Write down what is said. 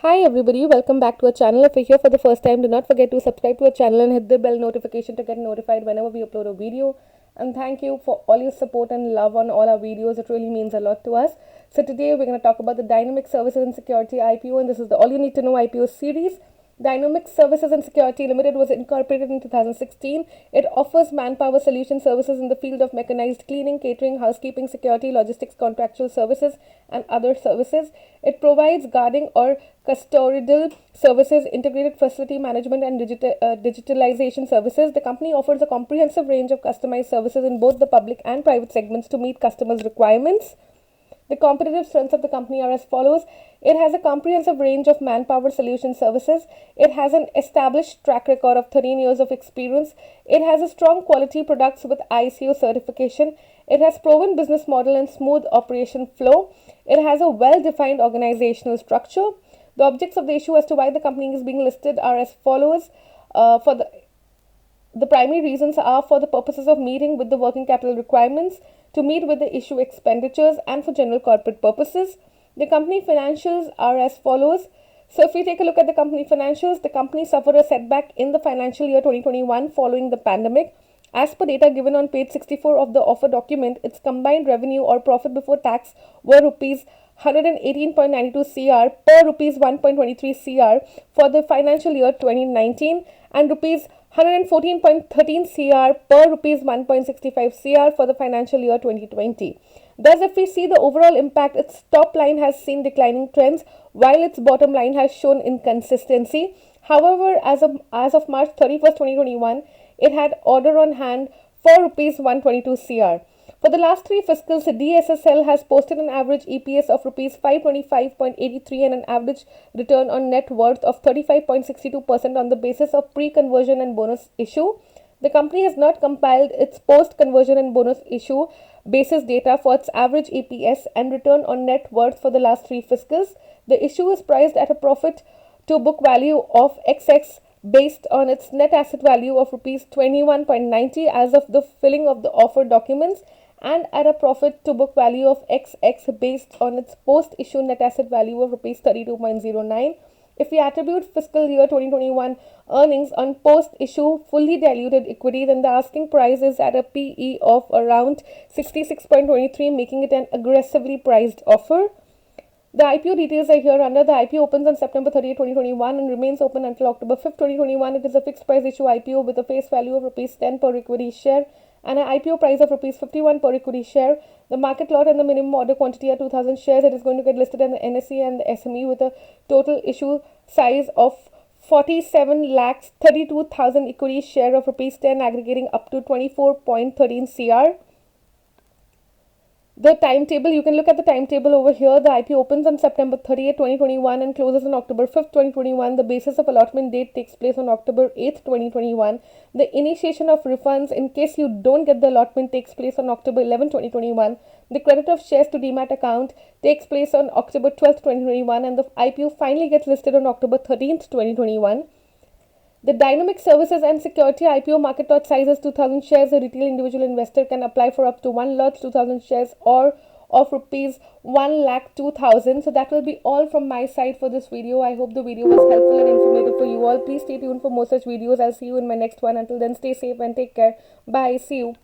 Hi everybody, welcome back to our channel. If you're here for the first time, do not forget to subscribe to our channel and hit the bell notification to get notified whenever we upload a video. And thank you for all your support and love on all our videos. It really means a lot to us. So today we're going to talk about the Dynamic Services and Security IPO, and this is the All You Need to Know IPO series. Dynamic Services and Security Limited was incorporated in 2016. It offers manpower solution services in the field of mechanized cleaning, catering, housekeeping, security, logistics, contractual services, and other services. It provides guarding or custodial services, integrated facility management, and digitalization services. The company offers a comprehensive range of customized services in both the public and private segments to meet customers' requirements. The competitive strengths of the company are as follows. It has a comprehensive range of manpower solution services. It has an established track record of 13 years of experience. It has a strong quality products with ICO certification. It has proven business model and smooth operation flow. It has a well-defined organizational structure. The objects of the issue as to why the company is being listed are as follows. For the primary reasons are for the purposes of meeting with the working capital requirements, to meet with the issue expenditures, and for general corporate purposes. The company financials are as follows. So if we take a look at the company financials, the company suffered a setback in the financial year 2021 following the pandemic. As per data given on page 64 of the offer document, its combined revenue or profit before tax were rupees 118.92 crore per rupees 1.23 crore for the financial year 2019 and rupees 114.13 crore per rupees 1.65 crore for the financial year 2020. Thus, if we see the overall impact, its top line has seen declining trends while its bottom line has shown inconsistency. However, as of March 31st, 2021, it had order on hand for rupees 122 crore. For the last three fiscals, DSSL has posted an average EPS of rupees 525.83 and an average return on net worth of 35.62% on the basis of pre-conversion and bonus issue. The company has not compiled its post-conversion and bonus issue basis data for its average EPS and return on net worth for the last three fiscals. The issue is priced at a profit to book value of XX based on its net asset value of rupees 21.90 as of the filling of the offer documents, and at a profit to book value of XX based on its post-issue net asset value of rupees 32.09. If we attribute fiscal year 2021 earnings on post-issue fully diluted equity, then the asking price is at a PE of around 66.23, making it an aggressively priced offer. The IPO details are here under. The IPO opens on September 30th, 2021 and remains open until October 5th, 2021. It is a fixed price issue IPO with a face value of rupees 10 per equity share and an IPO price of rupees 51 per equity share. The market lot and the minimum order quantity are 2,000 shares. It is going to get listed in the NSE and the SME with a total issue size of 47 lakhs 32,000 equity share of rupees 10 aggregating up to 24.13 crore. The timetable, you can look at the timetable over here. The IPO opens on September 30th, 2021 and closes on October 5th, 2021. The basis of allotment date takes place on October 8th, 2021. The initiation of refunds in case you don't get the allotment takes place on October 11th, 2021. The credit of shares to demat account takes place on October 12th, 2021 and the IPO finally gets listed on October 13th, 2021. The Dynamic Services and Security IPO market lot size is 2,000 shares. A retail individual investor can apply for up to 1 lot, 2,000 shares or of rupees 1,02,000. So that will be all from my side for this video. I hope the video was helpful and informative for you all. Please stay tuned for more such videos. I'll see you in my next one. Until then, stay safe and take care. Bye. See you.